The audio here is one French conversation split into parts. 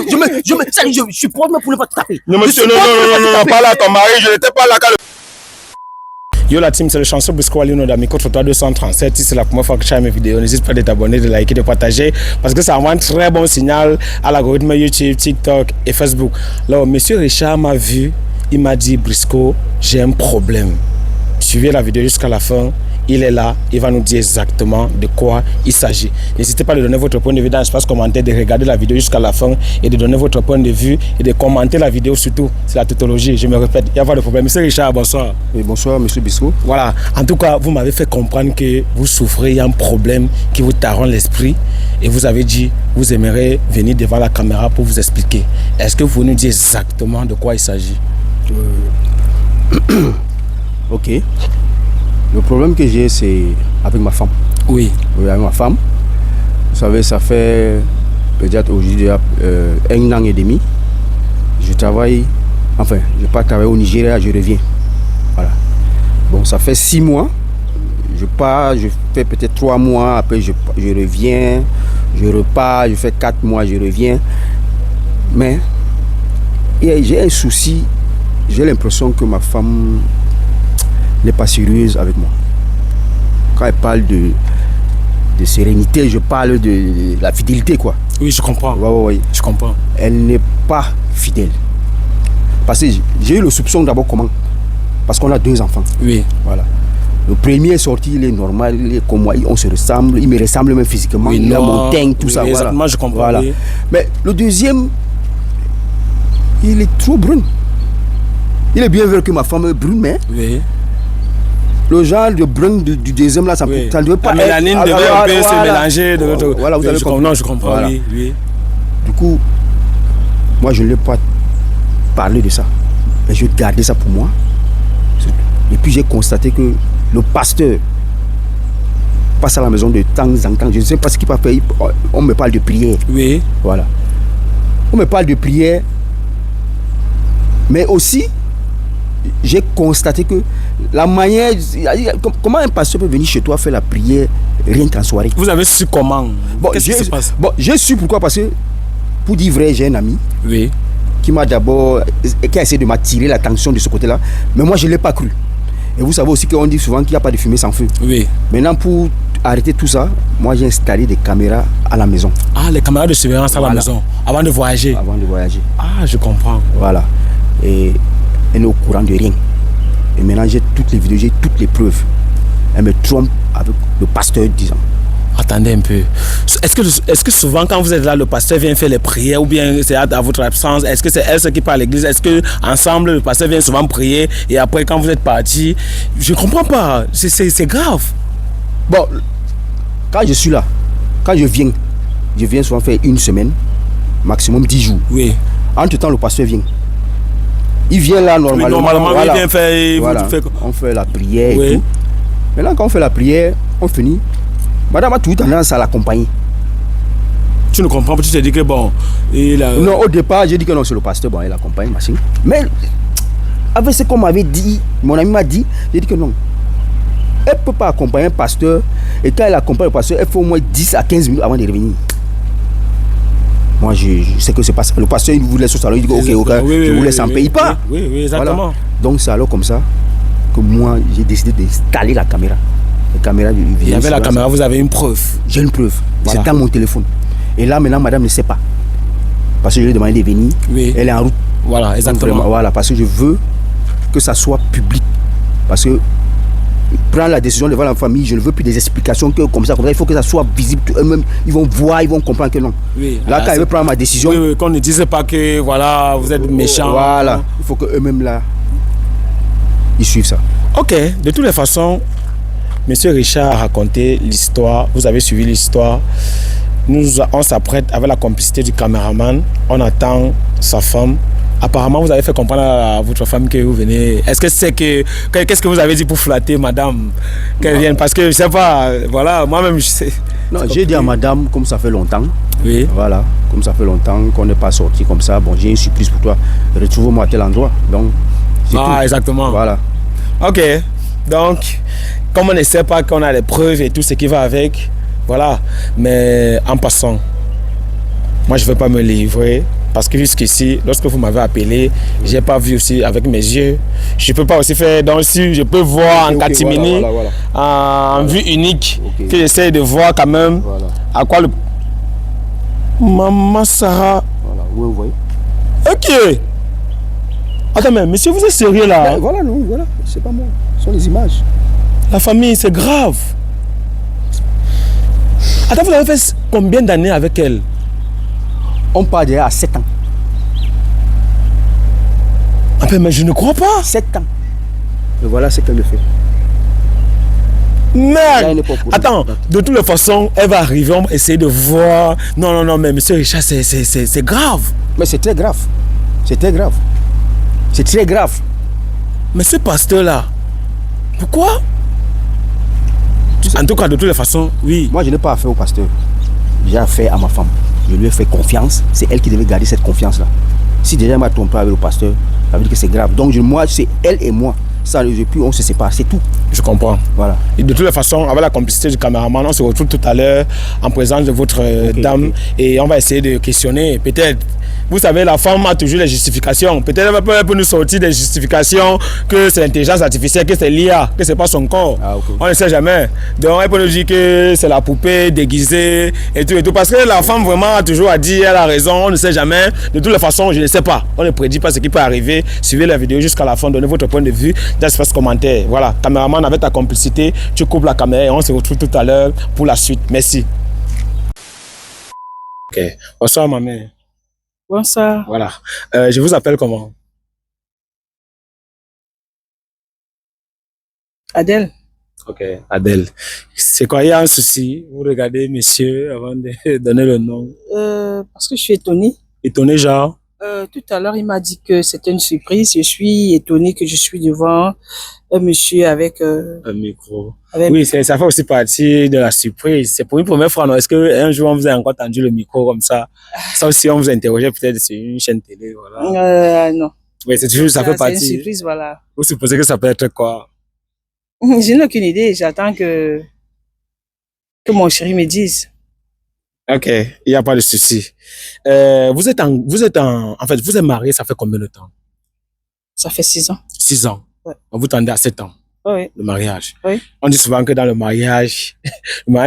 je suis pauvre pour ne pas te taper. Non, monsieur, non, pas là, ton mari, je n'étais pas là quand le... Yo la team, c'est le chanson Brisco Alino d'Amico 237. Si c'est la première fois que tu as mes vidéos, n'hésite pas de t'abonner, de liker, de partager parce que ça envoie un très bon signal à l'algorithme YouTube, TikTok et Facebook. Alors, monsieur Richard m'a vu, il m'a dit Brisco, j'ai un problème. Suivez la vidéo jusqu'à la fin. Il est là, il va nous dire exactement de quoi il s'agit. N'hésitez pas de donner votre point de vue dans l'espace commentaire, de regarder la vidéo jusqu'à la fin et de donner votre point de vue et de commenter la vidéo surtout. C'est la tautologie, je me répète, il n'y a pas de problème. Monsieur Richard, bonsoir. Oui, bonsoir, monsieur Brisco. Voilà, en tout cas, vous m'avez fait comprendre que vous souffrez, il y a un problème qui vous taronne l'esprit et vous avez dit, vous aimeriez venir devant la caméra pour vous expliquer. Est-ce que vous pouvez nous dire exactement de quoi il s'agit? Ok. Le problème que j'ai, c'est avec ma femme. Oui. Oui, avec ma femme. Vous savez, ça fait peut-être aujourd'hui 1 an et demi. Je travaille, enfin, je n'ai pas travaillé au Nigeria, je reviens. Voilà. Bon, ça fait 6 mois. Je pars, je fais peut-être 3 mois, après je reviens, je repars, je fais 4 mois, je reviens. Mais j'ai un souci, j'ai l'impression que ma femme n'est pas sérieuse avec moi. Quand elle parle de sérénité, je parle de la fidélité, quoi. Oui, je comprends. Ouais. Je comprends. Elle n'est pas fidèle. Parce que j'ai eu le soupçon d'abord comment? Parce qu'on a 2 enfants. Oui. Voilà. Le premier est sorti, il est normal, il est comme moi, on se ressemble, il me ressemble même physiquement, oui, il a mon teint, tout ça. Exactement, voilà. Je comprends. Voilà. Oui. Mais le deuxième, il est trop brun. Il est bien vrai que ma femme est brune, mais oui. Le genre de brun du deuxième là, ça ne devait pas être... La mélanine devait un peu se mélanger. Voilà, vous avez compris. Non, je comprends, voilà. Oui. Du coup, moi je ne l'ai pas parlé de ça. Mais je gardais ça pour moi. Et puis j'ai constaté que le pasteur passe à la maison de temps en temps. Je ne sais pas ce qu'il va faire. On me parle de prière. Oui. Voilà. On me parle de prière. Mais aussi, j'ai constaté que la manière... Comment un pasteur peut venir chez toi faire la prière rien qu'en soirée? Vous avez su comment? Qu'est-ce qui se passe? Bon, j'ai su pourquoi, parce que, pour dire vrai, j'ai un ami qui m'a d'abord... qui a essayé de m'attirer l'attention de ce côté-là. Mais moi, je ne l'ai pas cru. Et vous savez aussi qu'on dit souvent qu'il n'y a pas de fumée sans feu. Oui. Maintenant, pour arrêter tout ça, moi, j'ai installé des caméras à la maison. Ah, les caméras de surveillance à la maison, avant de voyager? Avant de voyager. Ah, je comprends. Voilà. Et elle est au courant de rien. Et maintenant, j'ai toutes les vidéos, j'ai toutes les preuves. Elle me trompe avec le pasteur, disant. Attendez un peu. Est-ce que souvent, quand vous êtes là, le pasteur vient faire les prières ou bien c'est à votre absence? Est-ce que c'est elle qui part à l'église? Est-ce que ensemble le pasteur vient souvent prier et après, quand vous êtes parti, je ne comprends pas. C'est grave. Bon, quand je suis là, quand je viens souvent faire 1 semaine, maximum 10 jours. Oui. Entre-temps, le pasteur vient. Il vient là normalement. Oui, normalement, voilà. il vient faire. Voilà. On fait la prière et tout. Maintenant, quand on fait la prière, on finit. Madame a toujours tendance à l'accompagner. Tu ne comprends pas, tu te dis que bon. Non, au départ, j'ai dit que non, c'est le pasteur, bon, il accompagne, machin. Mais avec ce qu'on m'avait dit, mon ami m'a dit, j'ai dit que non. Elle ne peut pas accompagner un pasteur. Et quand elle accompagne le pasteur, elle fait au moins 10 à 15 minutes avant de revenir. Moi, je sais que c'est pas ça. Le pasteur, il vous laisse au salon, il dit ok, je vous laisse en paye pas. Oui, exactement. Voilà. Donc, c'est alors comme ça que moi, j'ai décidé d'installer la caméra. La caméra il y avait la caméra, vous avez une preuve? J'ai une preuve. Voilà. C'est dans mon téléphone. Et là, maintenant, madame ne sait pas. Parce que je lui ai demandé de venir. Oui. Elle est en route. Voilà, exactement. Vraiment, voilà, parce que je veux que ça soit public. Parce que prendre la décision devant la famille, je ne veux plus des explications que comme ça. Il faut que ça soit visible. Eux-mêmes, ils vont voir, ils vont comprendre que non. Oui, là, quand ils veulent prendre ma décision... Oui, qu'on ne dise pas que voilà, vous êtes méchant. Voilà, il faut qu'eux-mêmes là, ils suivent ça. Ok, de toutes les façons, Monsieur Richard a raconté l'histoire. Vous avez suivi l'histoire. On s'apprête avec la complicité du caméraman. On attend sa femme. Apparemment, vous avez fait comprendre à votre femme que vous venez. Est-ce que c'est qu'est-ce que vous avez dit pour flatter madame qu'elle vienne? Parce que je ne sais pas, voilà, moi-même je sais. Non, j'ai dit à madame, comme ça fait longtemps. Oui. Voilà, comme ça fait longtemps qu'on n'est pas sorti comme ça. Bon, j'ai une surprise pour toi. Retrouve-moi à tel endroit. Donc, c'est tout. Exactement. Voilà. Ok. Donc, comme on ne sait pas qu'on a les preuves et tout ce qui va avec, voilà. Mais en passant, moi je ne vais pas me livrer. Parce que jusqu'ici, lorsque vous m'avez appelé, j'ai pas vu aussi avec mes yeux. Je peux pas aussi faire, donc si je peux voir en catimini, en vue unique, que j'essaie de voir quand même à quoi le... Maman Sarah. Voilà, vous voyez. Ok. Attends, mais monsieur, vous êtes sérieux là? Ben, voilà, non, voilà, c'est pas moi, ce sont les images. La famille, c'est grave. Attends, vous avez fait combien d'années avec elle? On part déjà à 7 ans. Ah ben, mais je ne crois pas. 7 ans. Et voilà ce qu'elle me fait. Merde. Attends, de toutes les façons, elle va arriver, on va essayer de voir. Non, non, non, mais monsieur Richard, c'est grave. Mais c'est très grave. C'est très grave. C'est très grave. Mais ce pasteur-là, pourquoi? En tout cas, de toutes les façons, oui. Moi, je n'ai pas affaire au pasteur. J'ai affaire à ma femme. Je lui ai fait confiance. C'est elle qui devait garder cette confiance-là. Si déjà elle m'a trompé avec le pasteur, ça veut dire que c'est grave. Donc moi, c'est elle et moi. Ça, depuis, on se sépare, c'est tout. Je comprends. Voilà. Et de toutes les façons, avec la complicité du caméraman, on se retrouve tout à l'heure en présence de votre dame et on va essayer de questionner. Peut-être, vous savez, la femme a toujours les justifications. Peut-être elle peut nous sortir des justifications que c'est l'intelligence artificielle, que c'est l'IA, que c'est pas son corps. On ne sait jamais. Donc elle peut nous dire que c'est la poupée déguisée et tout et tout. Parce que la femme vraiment a toujours à dire, elle a raison, on ne sait jamais. De toutes les façons, je ne sais pas. On ne prédit pas ce qui peut arriver. Suivez la vidéo jusqu'à la fin, donnez votre point de vue. D'espace commentaire. Voilà, caméraman, avec ta complicité, tu coupes la caméra et on se retrouve tout à l'heure pour la suite. Merci. Ok. Bonsoir, ma mère. Bonsoir. Voilà. Je vous appelle comment? Adèle. Ok, Adèle. C'est quoi, il y a un souci? Vous regardez, monsieur, avant de donner le nom. Parce que je suis étonnée. Étonné, genre? Tout à l'heure, il m'a dit que c'était une surprise. Je suis étonnée que je suis devant un monsieur avec... un micro. Avec oui, ça fait aussi partie de la surprise. C'est pour une première fois, non? Est-ce qu'un jour, on vous a encore tendu le micro comme ça? Ça aussi, on vous a interrogé peut-être sur une chaîne télé, voilà. Non. Oui, c'est toujours, ça fait partie. C'est une surprise, voilà. Vous supposez que ça peut être quoi? Je n'ai aucune idée. J'attends que mon chéri me dise. Ok, il n'y a pas de souci. Vous êtes en fait, vous êtes marié, ça fait combien de temps? Ça fait 6 ans. 6 ans. Ouais. On vous tendez à 7 ans. Oui. Le mariage. Oui. On dit souvent que dans le mariage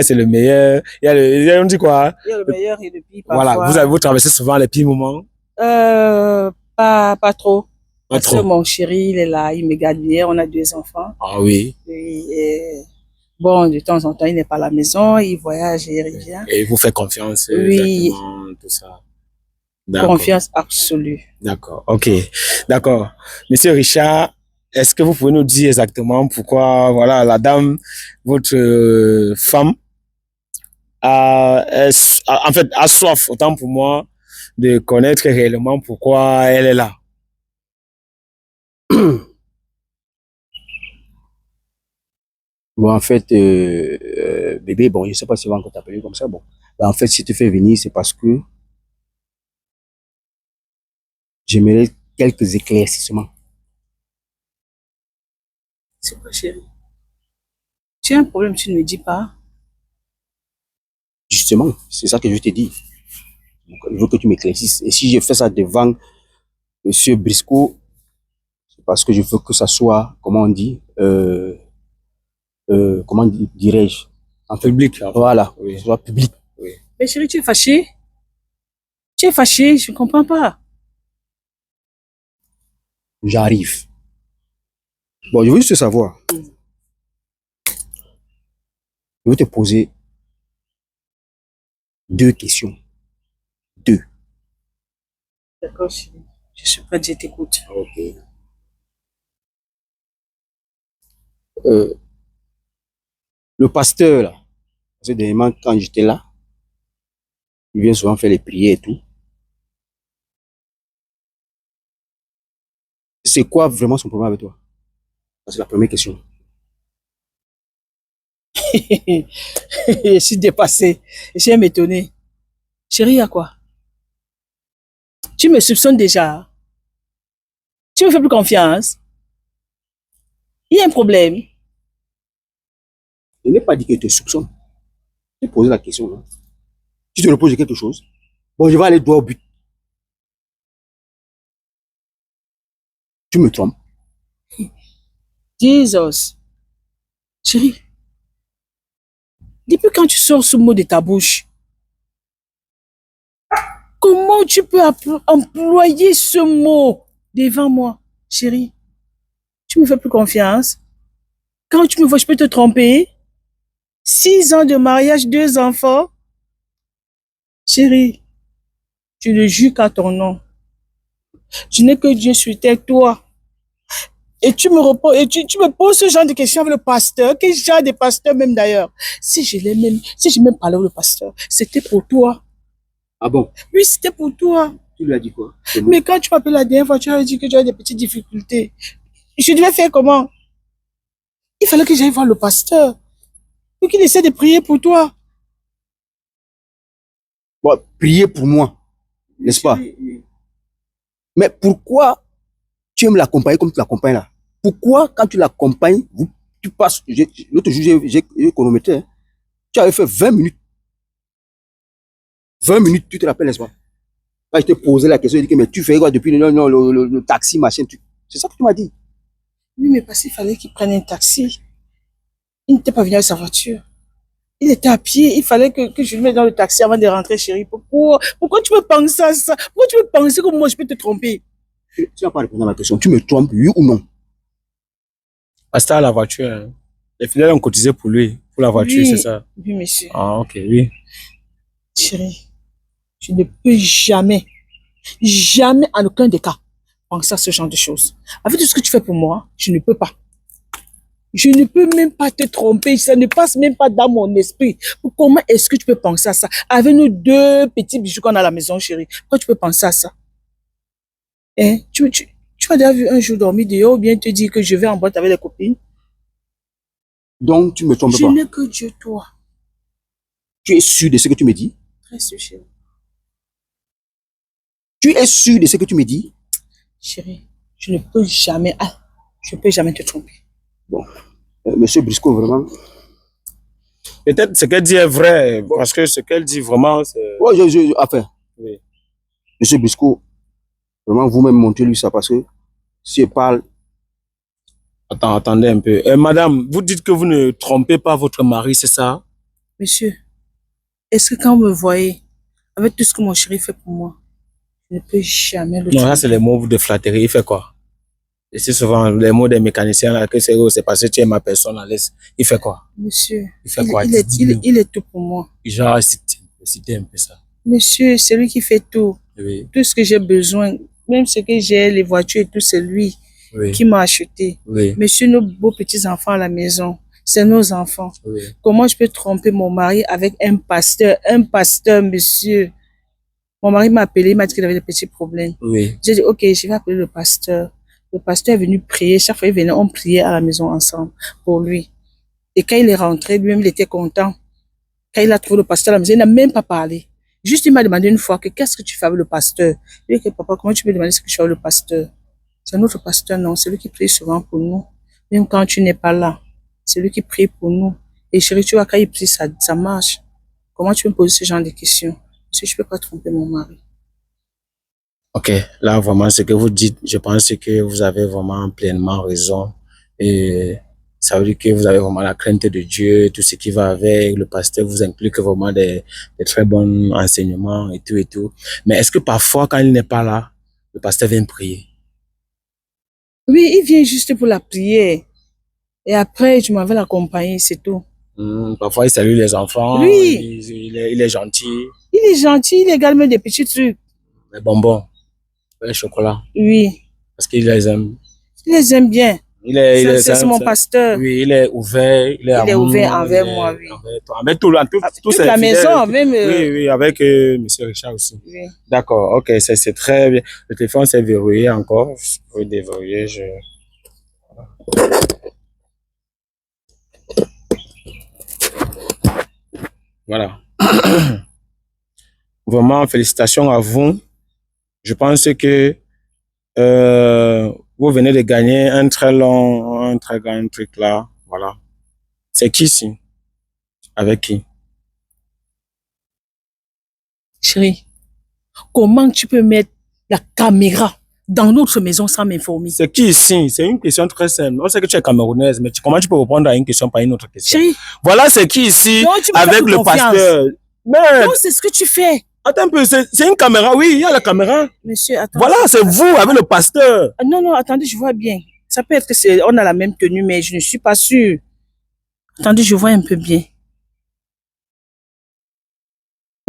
c'est le meilleur. On dit quoi? Il y a le meilleur et le pire parfois. Voilà, vous traversez souvent les pires moments? Pas trop. Pas Parce trop. que mon chéri, il est là, il me garde bien. On a 2 enfants. Ah oui. Et bon, de temps en temps, il n'est pas à la maison, il voyage et il revient. Et il vous fait confiance? Oui. Tout ça. Confiance absolue. D'accord, ok. D'accord. Monsieur Richard, est-ce que vous pouvez nous dire exactement pourquoi, voilà, la dame, votre femme, a soif, autant pour moi, de connaître réellement pourquoi elle est là? Bon, en fait, bébé, bon, je ne sais pas si on va encore t'appeler comme ça. Bon, ben, en fait, si tu fais venir, c'est parce que j'aimerais quelques éclaircissements. C'est quoi, chérie? Tu as un problème, tu ne me dis pas. Justement, c'est ça que je te dis. Donc, je veux que tu m'éclaircisses. Et si je fais ça devant Monsieur Briscoe, c'est parce que je veux que ça soit, comment on dit, comment dirais-je, en public. Voilà, Oui. que ce soit public. Oui. Mais chérie, tu es fâchée? Tu es fâchée, je ne comprends pas. J'arrive. Bon, je veux juste savoir. Je veux te poser 2 questions. 2. D'accord, chérie. Je suis prête, je t'écoute. Ok. Le pasteur, là, parce que dernièrement, quand j'étais là, il vient souvent faire les prières et tout. C'est quoi vraiment son problème avec toi? C'est la première question. Je suis dépassée. Je suis étonnée. Chérie, il y a quoi? Tu me soupçonnes déjà. Tu me fais plus confiance. Il y a un problème. Je n'ai pas dit que je te soupçonne. Je t'ai posé la question. Là. Si tu te reposes quelque chose, bon, je vais aller droit au but. Tu me trompes. Jesus. Chérie, depuis quand tu sors ce mot de ta bouche? Comment tu peux employer ce mot devant moi, chérie? Tu me fais plus confiance? Quand tu me vois, je peux te tromper? 6 ans de mariage, 2 enfants? Chérie, je ne jure qu'à ton nom. Je n'ai que Dieu sur terre, toi. Et tu me poses ce genre de questions avec le pasteur. Quel genre de pasteur même d'ailleurs? Si j'ai même parlé avec le pasteur, c'était pour toi. Ah bon? Oui, c'était pour toi. Tu lui as dit quoi? Mais quand tu m'appelles la dernière fois, tu as dit que tu as des petites difficultés. Je devais faire comment? Il fallait que j'aille voir le pasteur. Pour qu'il essaie de prier pour toi. Bon, prier pour moi, n'est-ce pas? Oui. Mais pourquoi tu aimes l'accompagner comme tu l'accompagnes là? Pourquoi quand tu l'accompagnes, tu passes, l'autre jour j'ai chronométré, hein, tu avais fait 20 minutes. 20 minutes, tu te rappelles, n'est-ce pas? Quand je t'ai posé la question, je dis que mais tu fais quoi depuis le taxi, machin, c'est ça que tu m'as dit. Oui, mais parce qu'il fallait qu'il prenne un taxi. Il n'était pas venu avec sa voiture. Il était à pied. Il fallait que je le mette dans le taxi avant de rentrer, chérie. Pourquoi tu me penses à ça? Pourquoi tu me penses que moi, je peux te tromper? Tu n'as pas répondu à ma question. Tu me trompes, oui ou non? Parce que la voiture, hein. Les fidèles ont cotisé pour lui, pour la voiture, Oui, c'est ça? Oui, monsieur. Ah, ok, oui. Chérie, je ne peux jamais, en aucun des cas, penser à ce genre de choses. Avec tout ce que tu fais pour moi, je ne peux pas. Je ne peux même pas te tromper. Ça ne passe même pas dans mon esprit. Comment est-ce que tu peux penser à ça? Avec nos 2 petits bijoux qu'on a à la maison, chérie. Pourquoi tu peux penser à ça? Hein? Tu as déjà vu un jour dormir dehors ou bien te dire que je vais en boîte avec les copines? Donc, tu me trompes pas. Je n'ai que Dieu, toi. Tu es sûr de ce que tu me dis? Très sûr, chérie. Tu es sûr de ce que tu me dis? Chérie, je ne peux jamais te tromper. Bon, monsieur Briscoe, vraiment. Peut-être ce qu'elle dit est vrai, parce que ce qu'elle dit vraiment, c'est... Ouais, enfin, Oui. monsieur Briscoe, vraiment, vous-même montrez-lui ça parce que si elle parle. Attendez un peu. Madame, vous dites que vous ne trompez pas votre mari, c'est ça? Monsieur, est-ce que quand vous me voyez, avec tout ce que mon chéri fait pour moi, je ne peux jamais le Non, tromper? ça c'est les mots de flatterie. Il fait quoi? Et c'est souvent les mots des mécaniciens là, que c'est parce que tu es ma personne, laisse. Il fait quoi? Monsieur, Il fait quoi? il est tout pour moi. Genre, citez un peu ça. Monsieur, c'est lui qui fait tout. Oui. Tout ce que j'ai besoin, même ce que j'ai, les voitures et tout, c'est lui qui m'a acheté. Oui. Monsieur, nos beaux petits-enfants à la maison, c'est nos enfants. Oui. Comment je peux tromper mon mari avec un pasteur? Un pasteur, monsieur. Mon mari m'a appelé, il m'a dit qu'il avait des petits problèmes. Oui. J'ai dit, ok, je vais appeler le pasteur. Le pasteur est venu prier. Chaque fois qu'il venait, on priait à la maison ensemble pour lui. Et quand il est rentré, lui-même, il était content. Quand il a trouvé le pasteur à la maison, il n'a même pas parlé. Juste, il m'a demandé une fois que qu'est-ce que tu fais avec le pasteur? Il dit que papa, comment tu peux demander ce que je fais avec le pasteur? C'est notre pasteur, non. C'est lui qui prie souvent pour nous. Même quand tu n'es pas là, c'est lui qui prie pour nous. Et chérie, tu vois, quand il prie, ça marche. Comment tu peux me poser ce genre de questions? Parce que je ne peux pas tromper mon mari. Ok, là vraiment ce que vous dites, je pense que vous avez vraiment pleinement raison. Et ça veut dire que vous avez vraiment la crainte de Dieu, tout ce qui va avec. Le pasteur vous implique vraiment des très bons enseignements et tout et tout. Mais est-ce que parfois quand il n'est pas là, le pasteur vient prier? Oui, il vient juste pour la prière. Et après, je m'en vais l'accompagner, c'est tout. Parfois il salue les enfants, Oui. il est gentil. Il est gentil, il regarde même des petits trucs. Les bonbons, les chocolats, Oui, parce qu'il les aime. il les aime bien. C'est mon c'est- pasteur. Oui, il est ouvert, il est ouvert amour, envers il est moi, oui. envers toi, avec tous Toute ses la fidèles. maison, même. Oui, oui, avec Monsieur Richard aussi. Oui. D'accord, ok, c'est très bien. Le téléphone s'est verrouillé encore. Je peux déverrouiller. Voilà. Vraiment, félicitations à vous. Je pense que vous venez de gagner un très grand truc là. Voilà. C'est qui ici? Avec qui? Chérie, comment tu peux mettre la caméra dans notre maison sans m'informer? C'est qui ici? C'est une question très simple. On sait que tu es camerounaise, mais comment tu peux répondre à une question par une autre question? Chérie. Voilà, c'est qui ici Non, tu me avec fais le confiance. pasteur? Mais, Non, c'est ce que tu fais. attends un peu, c'est une caméra. Oui, il y a la caméra. Monsieur, attends. Voilà, c'est vous avec le pasteur. Ah, non, attendez, je vois bien. Ça peut être que on a la même tenue, mais je ne suis pas sûre. Attendez, je vois un peu bien.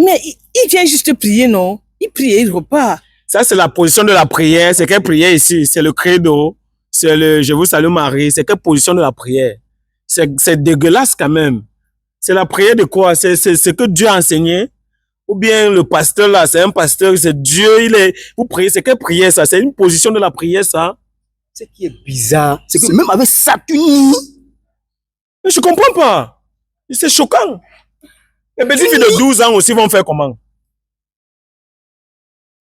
Mais il vient juste prier, non? Il prie et il repart. Ça, c'est la position de la prière. C'est quelle prière ici? C'est le credo. C'est le je vous salue Marie. C'est quelle position de la prière? C'est dégueulasse quand même. C'est la prière de quoi? C'est ce que Dieu a enseigné? Ou bien le pasteur là, c'est un pasteur, c'est Dieu, vous priez, c'est quelle prière ça? C'est une position de la prière ça? Ce qui est bizarre, c'est que même avec Saturne, mais je comprends pas. C'est choquant. Les petites filles de 12 ans aussi vont faire comment?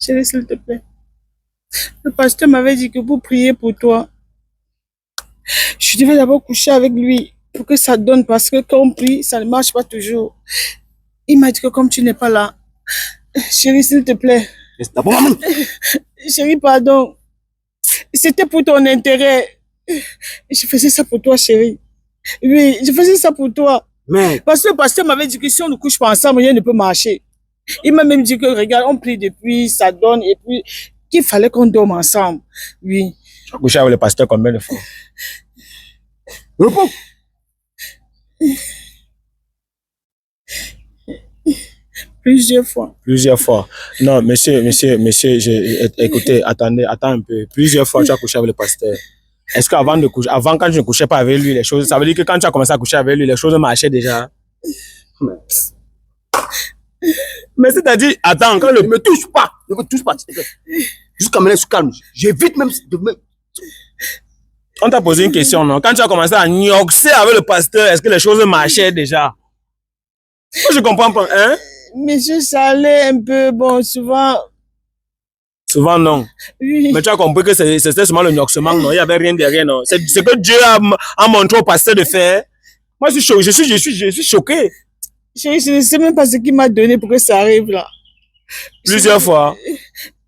Chérie, s'il te plaît. Le pasteur m'avait dit que pour prier pour toi, je devais d'abord coucher avec lui pour que ça donne, parce que quand on prie, ça ne marche pas toujours. Il m'a dit que comme tu n'es pas là, chérie, s'il te plaît. Chérie, pardon. C'était pour ton intérêt. Je faisais ça pour toi, chérie. Oui, je faisais ça pour toi. mais Parce que le pasteur m'avait dit que si on ne couche pas ensemble, rien ne peut marcher. Il m'a même dit que, regarde, on prie depuis, ça donne, et puis qu'il fallait qu'on dorme ensemble. Oui. Tu as couché avec le pasteur combien de fois? repos. Plusieurs fois. Plusieurs fois. Non, monsieur, écoutez, attends un peu. Plusieurs fois, tu as couché avec le pasteur. Est-ce qu'avant de coucher, avant quand je ne couchais pas avec lui, les choses, ça veut dire que quand tu as commencé à coucher avec lui, les choses marchaient déjà? Mais c'est-à-dire, attends, quand Ne me touche pas, ne me touche pas, s'il te plaît. Jusqu'à maintenant, je suis calme. J'évite même on t'a posé une question, non? Quand tu as commencé à nioxer avec le pasteur, est-ce que les choses marchaient déjà? Moi, je comprends pas, hein? Monsieur, ça allait un peu, bon, souvent. Souvent, non. Oui. Mais tu as compris que c'était seulement le nioxement, non? Il n'y avait rien derrière, non? C'est ce que Dieu a montré au pasteur de faire. Moi, je suis choqué. Chérie, je ne sais même pas ce qu'il m'a donné pour que ça arrive là. Plusieurs fois.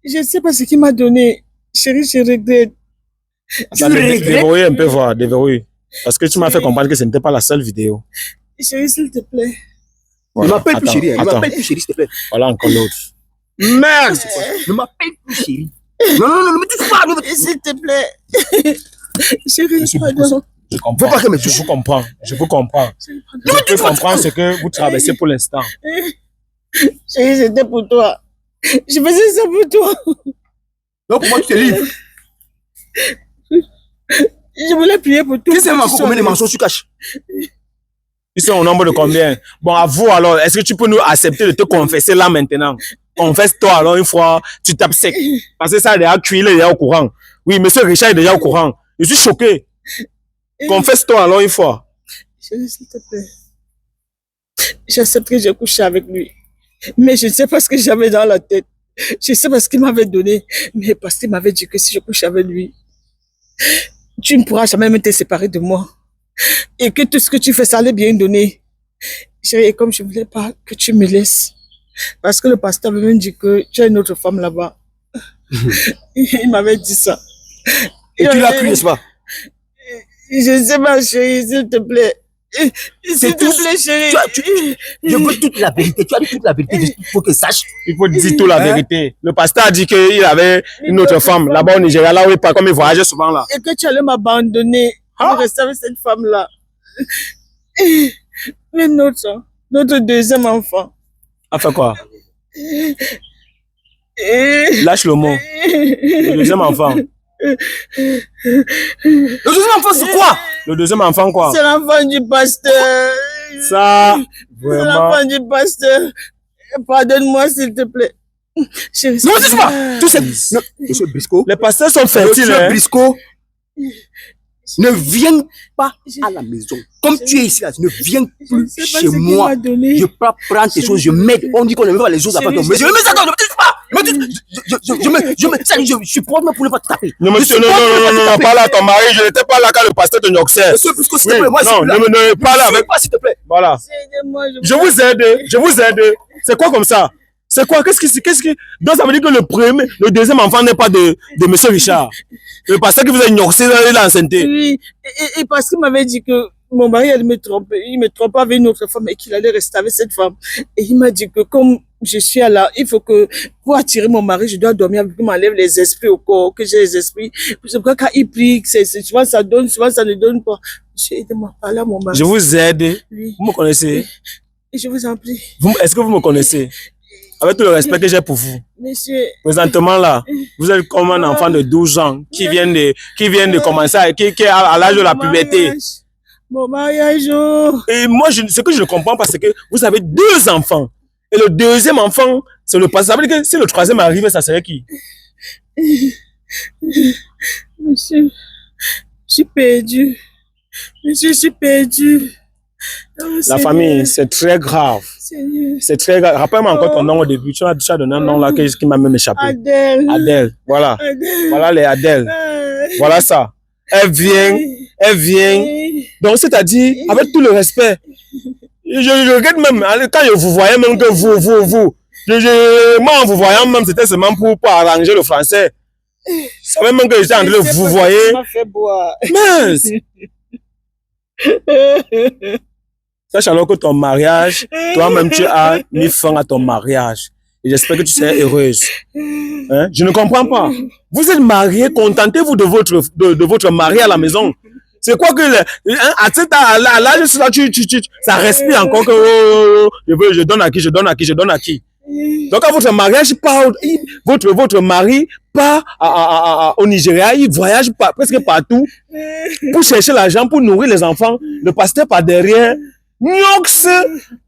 Je ne sais pas ce qu'il m'a donné. Chérie, je regrette. Attends, déverrouille un peu, voir, déverrouille. Parce que tu m'as fait comprendre que ce n'était pas la seule vidéo. Chérie, s'il te plaît. Voilà. Ne m'appelle plus chérie. Ne m'appelle plus chérie, s'il te plaît. Voilà encore l'autre. Merde! Ne m'appelle plus chérie. Non, ne me touche pas. S'il te plaît. Chérie, pardon. Je comprends. Je vous comprends. Je peux comprendre ce que vous traversez pour l'instant. Chérie, c'était pour toi. Je faisais ça pour toi. Donc, pour moi, tu te livres. Je voulais prier pour toi. Tu sais encore combien de mensonges tu caches? Ils sont au nombre de combien? Bon, à vous alors, est-ce que tu peux nous accepter de te confesser là maintenant? Confesse-toi alors une fois, tu tapes sec. Parce que ça a déjà cuit, il est déjà au courant. Oui, monsieur Richard est déjà au courant. Je suis choqué. Confesse-toi alors une fois. Chérie, s'il te plaît. J'accepte que j'ai couché avec lui. Mais je ne sais pas ce que j'avais dans la tête. Je sais pas ce qu'il m'avait donné. Mais parce qu'il m'avait dit que si je couche avec lui, tu ne pourras jamais me te séparer de moi. Et que tout ce que tu fais, ça allait bien donner. Chérie, et comme je ne voulais pas que tu me laisses. Parce que le pasteur m'avait dit que tu as une autre femme là-bas. Il m'avait dit ça. Et tu l'as cru, n'est-ce pas? Je ne sais pas, chérie, s'il te plaît. S'il te plaît, chérie. Je veux toute la vérité. Tu as dit toute la vérité. Il faut que sache. Il faut dire toute la vérité. Le pasteur a dit qu'il avait une autre femme là-bas au Nigeria, là où il part, comme il voyageait souvent là. Et que tu allais m'abandonner. Je restais avec cette femme-là. Mais notre deuxième enfant. A fait quoi? Lâche le mot. Le deuxième enfant. Le deuxième enfant, c'est quoi? Le deuxième enfant, quoi? C'est l'enfant du pasteur. Ça, C'est vraiment. l'enfant du pasteur. Pardonne-moi, s'il te plaît. Chérie, Non, c'est pas. Tout c'est. Monsieur Briscoe. Les pasteurs sont fertiles, Monsieur hein? Briscoe. Ne viens pas à la maison. Comme tu es ici, là, ne viens plus chez moi. Je peux pas prendre tes choses, je m'aide. On dit qu'on ne met pas les choses à part. Mais je ne mets ça, ne me touche pas. Je suis probablement pour ne pas te taper. Non, monsieur, non, pas là, ton mari, je n'étais pas là quand le pasteur te nioxait. Monsieur Briscoe, s'il te plaît, moi, non, ne pas là avec. S'il te plaît. Voilà. Je vous aide. C'est quoi comme ça? C'est quoi? Qu'est-ce qui... Donc ça veut dire que le deuxième enfant n'est pas de monsieur Richard. Le pasteur qui vous a ignoré l'enceinte. Oui, et parce qu'il m'avait dit que mon mari allait me tromper, il me trompait avec une autre femme et qu'il allait rester avec cette femme. Et il m'a dit que comme je suis là, il faut que pour attirer mon mari, je dois dormir avec lui, m'enlève les esprits au corps, que j'ai les esprits. C'est pourquoi quand il prie, souvent ça donne, souvent ça ne donne pas. J'ai aidé à parler à mon mari. Je vous aide. Oui. Vous me connaissez? Et je vous en prie. Est-ce que vous me connaissez? Avec tout le respect que j'ai pour vous. Monsieur. Présentement là, vous êtes comme un enfant de 12 ans qui vient de commencer, qui est à l'âge de la puberté. Mon mariage. Oh. Et moi, ce que je ne comprends pas, c'est que vous avez 2 enfants. Et le deuxième enfant, c'est le passé. Ça veut dire que si le troisième arrivait, ça serait qui? Monsieur, je suis perdu. Monsieur, je suis perdu. Oh, La famille, c'est très grave. C'est très grave. Rappelle-moi encore ton nom au début. Tu as donné un nom là qui m'a même échappé. Adèle. Adèle. Voilà. Adèle. Voilà les Adèle. Voilà ça. Elle vient. Donc, c'est-à-dire, avec tout le respect, je regrette même, quand je vous voyais même que vous, moi en vous voyant même, c'était seulement pour arranger le français. Je savais même que j'étais en train de vous voyer. Mais, sache alors que ton mariage, toi-même tu as mis fin à ton mariage. Et j'espère que tu seras heureuse. Hein? Je ne comprends pas. Vous êtes mariés, contentez-vous de votre mari à la maison. C'est quoi que à l'âge ça respire encore que je donne à qui. Donc à votre mariage votre mari part au Nigeria, il voyage presque partout pour chercher l'argent pour nourrir les enfants. Le pasteur par derrière noxe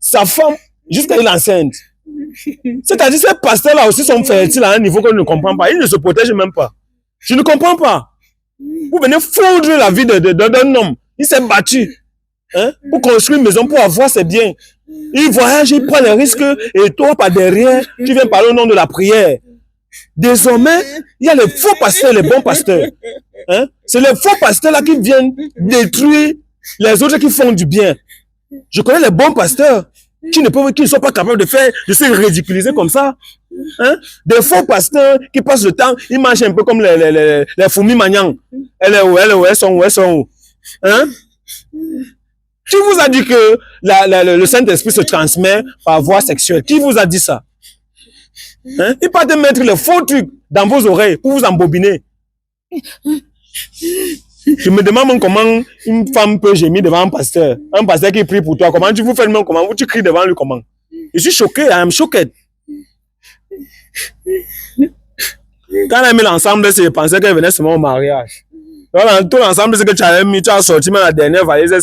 sa femme jusqu'à il enceinte. C'est-à-dire ces pasteurs là aussi sont fertiles à un niveau que je ne comprends pas. Ils ne se protègent même pas. Je ne comprends pas. Vous venez fondre la vie d'un homme. Il s'est battu pour construire une maison, pour avoir ses biens. Il voyage, il prend les risques et toi, par derrière, tu viens parler au nom de la prière. Désormais, il y a les faux pasteurs, les bons pasteurs. C'est les faux pasteurs là qui viennent détruire les autres qui font du bien. Je connais les bons pasteurs qui ne sont pas capables de se ridiculiser comme ça. Des faux pasteurs qui passent le temps, ils marchent un peu comme les fourmis maniants. Elles sont où? Qui vous a dit que le Saint-Esprit se transmet par voie sexuelle? Qui vous a dit ça? Il peut te mettre les faux trucs dans vos oreilles pour vous embobiner. Je me demande même comment une femme peut gémir devant un pasteur qui prie pour toi. Comment tu vous fais le même, comment tu cries devant lui, comment? Je suis choqué, I am shocked. Quand elle a mis l'ensemble, je pensais qu'elle venait seulement au mariage. Donc, dans tout l'ensemble, c'est que tu as sorti même la dernière valise,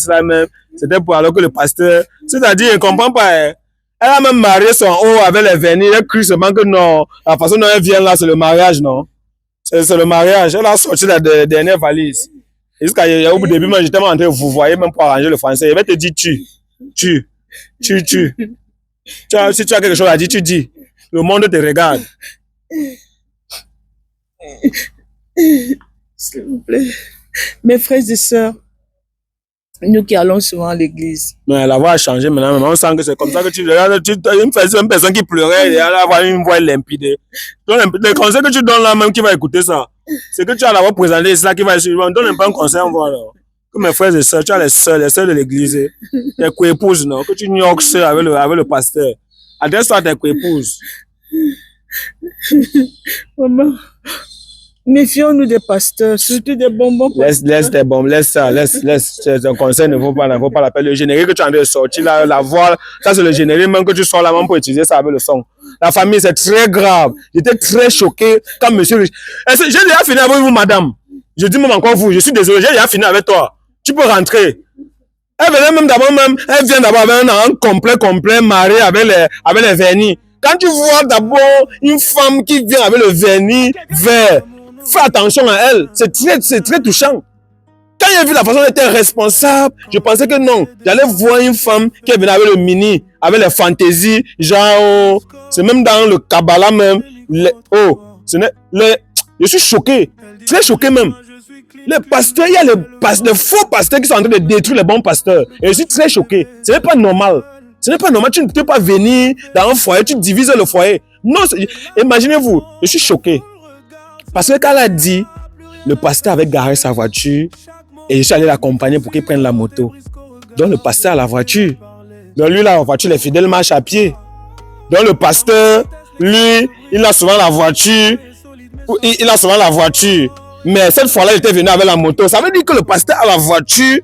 c'était pour alors que le pasteur, c'est-à-dire, il ne comprend pas. Elle a même marié son haut avec les vernis, elle crie seulement que non, la façon dont elle vient là, c'est le mariage, non? C'est le mariage. Elle a sorti la dernière valise. Jusqu'au début, moi, j'étais en train de vous voyez même pour arranger le français. Il va te dire tu. Si tu as quelque chose à dire, tu dis. Le monde te regarde. S'il vous plaît. Mes frères et sœurs, nous qui allons souvent à l'église. Non, la voix a changé maintenant. On sent que c'est comme ça que tu regardes. Une personne qui pleurait, elle a avoir une voix limpide. Donc, le conseil que tu donnes là, même qui va écouter ça, c'est que tu as l'avoir présenté, c'est ça qui va suivre. On donne pas un conseil, on voit là. Que mes frères et sœurs, tu as les sœurs de l'église, tes co-épouses, non? Que tu nioxes avec le pasteur. Adresse-toi à tes co-épouses. Maman, méfions-nous des pasteurs, surtout des bonbons. Laisse tes bombes, laisse ça. Ton conseil ne vaut pas la peine. Le générique que tu es en train de sortir, la voix, ça c'est le générique, même que tu sors là, même pour utiliser ça avec le son. La famille, c'est très grave. J'étais très choqué quand monsieur... J'ai déjà fini avec vous, madame. Je dis même encore vous, je suis désolé, j'ai déjà fini avec toi. Tu peux rentrer. Elle vient d'abord avec un complet marié avec les vernis. Quand tu vois d'abord une femme qui vient avec le vernis vert, fais attention à elle. C'est très touchant. Quand j'ai vu la façon dont elle était responsable, je pensais que non. J'allais voir une femme qui venait avec le mini, avec les fantaisies, genre, c'est même dans le Kabbalah même. Je suis choqué, très choqué même. Les pasteurs, il y a les faux pasteurs qui sont en train de détruire les bons pasteurs. Et je suis très choqué. Ce n'est pas normal. Ce n'est pas normal. Tu ne peux pas venir dans un foyer, tu divises le foyer. Non, imaginez-vous, je suis choqué. Parce que quand elle a dit, le pasteur avait garé sa voiture et je suis allé l'accompagner pour qu'il prenne la moto. Donc le pasteur a la voiture. Donc lui, la voiture, les fidèles marchent à pied. Donc le pasteur, lui, il a souvent la voiture. Il a souvent la voiture. Mais cette fois-là, il était venu avec la moto. Ça veut dire que le pasteur a la voiture,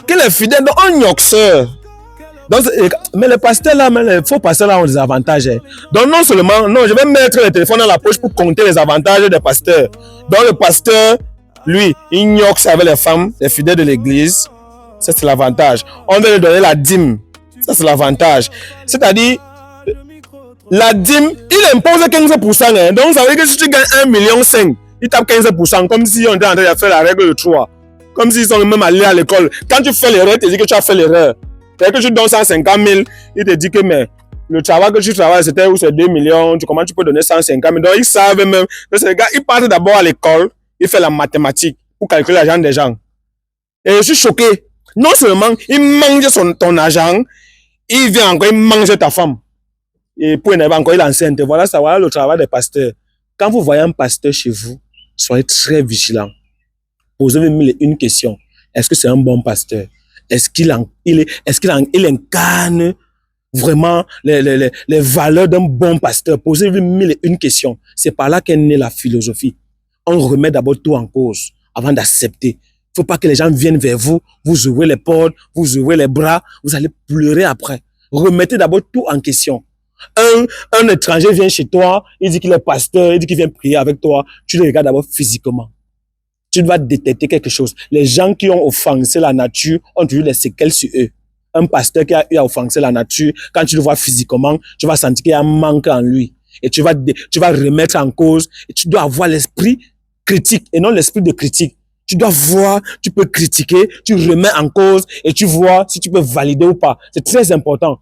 que les fidèles ont un yoxeur. Donc, mais les pasteurs là, les faux pasteurs là ont des avantages. Hein. Donc non seulement, non, je vais mettre le téléphone dans la poche pour compter les avantages des pasteurs. Donc le pasteur, lui, il yoxe avec les femmes, les fidèles de l'église. Ça c'est l'avantage. On va lui donner la dîme. Ça c'est l'avantage. C'est-à-dire, la dîme, il impose 15%. Hein. Donc ça veut dire que si tu gagnes 1,5 million, il tape 15%. Comme si on était en train de faire la règle de 3. Comme s'ils sont même allés à l'école. Quand tu fais l'erreur, il te dit que tu as fait l'erreur. Dès que tu donnes 150 000, il te dit que mais, le travail que tu travailles, c'était où c'est 2 millions, comment tu peux donner 150 000. Donc ils savent même que ces gars, ils partent d'abord à l'école, ils font la mathématique pour calculer l'argent des gens. Et je suis choqué. Non seulement il mange ton argent, il vient encore, il mange ta femme. Et pour énerver encore, il est enceinte. Voilà ça, voilà le travail des pasteurs. Quand vous voyez un pasteur chez vous, soyez très vigilants. Posez-vous une question. Est-ce que c'est un bon pasteur? Est-ce qu'il incarne vraiment les valeurs d'un bon pasteur? Posez-vous une question. C'est par là qu'est née la philosophie. On remet d'abord tout en cause avant d'accepter. Il ne faut pas que les gens viennent vers vous, vous ouvrez les portes, vous ouvrez les bras, vous allez pleurer après. Remettez d'abord tout en question. Un étranger vient chez toi, il dit qu'il est pasteur, il dit qu'il vient prier avec toi. Tu le regardes d'abord physiquement. Tu dois détecter quelque chose. Les gens qui ont offensé la nature ont toujours des séquelles sur eux. Un pasteur qui a eu à offenser la nature, quand tu le vois physiquement, tu vas sentir qu'il y a un manque en lui. Et tu vas remettre en cause. Et tu dois avoir l'esprit critique et non l'esprit de critique. Tu dois voir, tu peux critiquer, tu remets en cause et tu vois si tu peux valider ou pas. C'est très important.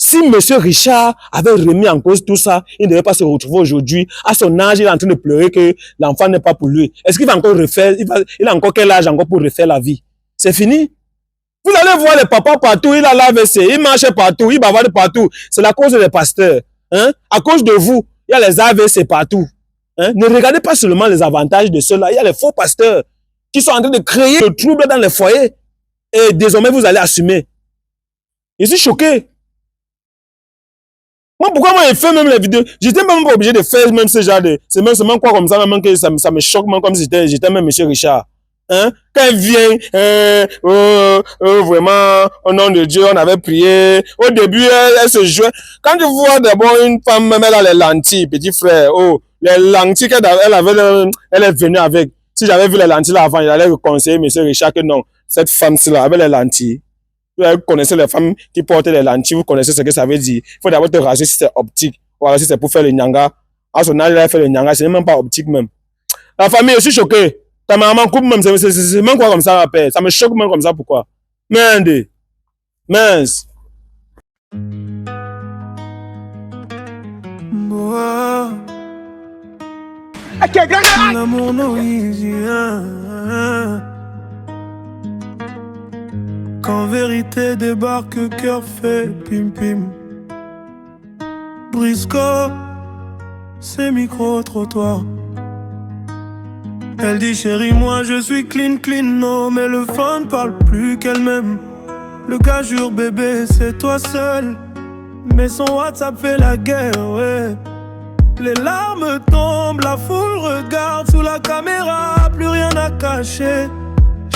Si Monsieur Richard avait remis en cause tout ça, il ne devait pas se retrouver aujourd'hui. À son âge, il est en train de pleurer que l'enfant n'est pas pour lui. Est-ce qu'il va encore refaire, il a encore quel âge encore pour refaire la vie? C'est fini. Vous allez voir les papas partout, il a l'AVC, il marche partout, il bavarde partout. C'est la cause des pasteurs. Hein? À cause de vous, il y a les AVC partout. Hein? Ne regardez pas seulement les avantages de ceux-là. Il y a les faux pasteurs qui sont en train de créer le trouble dans les foyers. Et désormais, vous allez assumer. Je suis choqué. Moi, pourquoi moi, je fais même les vidéos? J'étais même pas obligé de faire même ce genre de... C'est même seulement quoi comme ça, même que ça me choque, même comme si j'étais même Monsieur Richard. Hein? Quand elle vient, vraiment, au nom de Dieu, on avait prié. Au début, elle se jouait. Quand tu vois d'abord une femme, même elle a les lentilles, petit frère, les lentilles qu'elle avait, elle est venue avec. Si j'avais vu les lentilles là avant, j'allais conseiller Monsieur Richard que non, cette femme-là avait les lentilles. Vous connaissez les femmes qui portent les lentilles, vous connaissez ce que ça veut dire. Il faut d'abord te raser si c'est optique. Ou alors si c'est pour faire le nyanga. À son âge, elle a fait le nyanga, c'est même pas optique même. La famille, je suis choqué. Ta maman coupe même, c'est même quoi comme ça, la paix. Ça me choque même comme ça, pourquoi? Merde. Mince. L'amour no easy, Quand vérité débarque, cœur fait pim pim. Briscoe, c'est micro-trottoir. Elle dit chérie, moi je suis clean, non. Mais le fun parle plus qu'elle-même. Le gars jure bébé, c'est toi seul. Mais son WhatsApp fait la guerre, ouais. Les larmes tombent, la foule regarde sous la caméra, plus rien à cacher.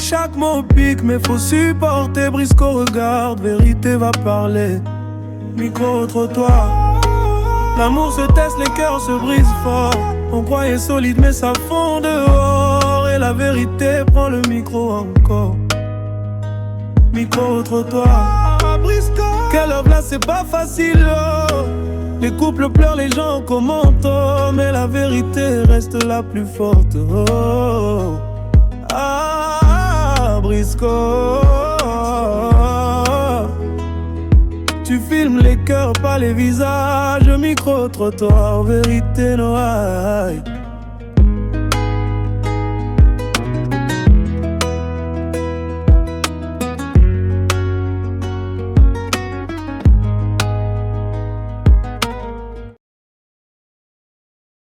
Chaque mot pique, mais faut supporter. Briscoe regarde, vérité va parler. Micro-trottoir. L'amour se teste, les cœurs se brisent fort. On croyait solide, mais ça fond dehors. Et la vérité prend le micro encore. Micro-trottoir. Quelle œuvre là, c'est pas facile, oh. Les couples pleurent, les gens commentent, oh. Mais la vérité reste la plus forte, oh. Ah, Briscoe. Tu filmes les cœurs, pas les visages. Micro-trottoir, vérité no high.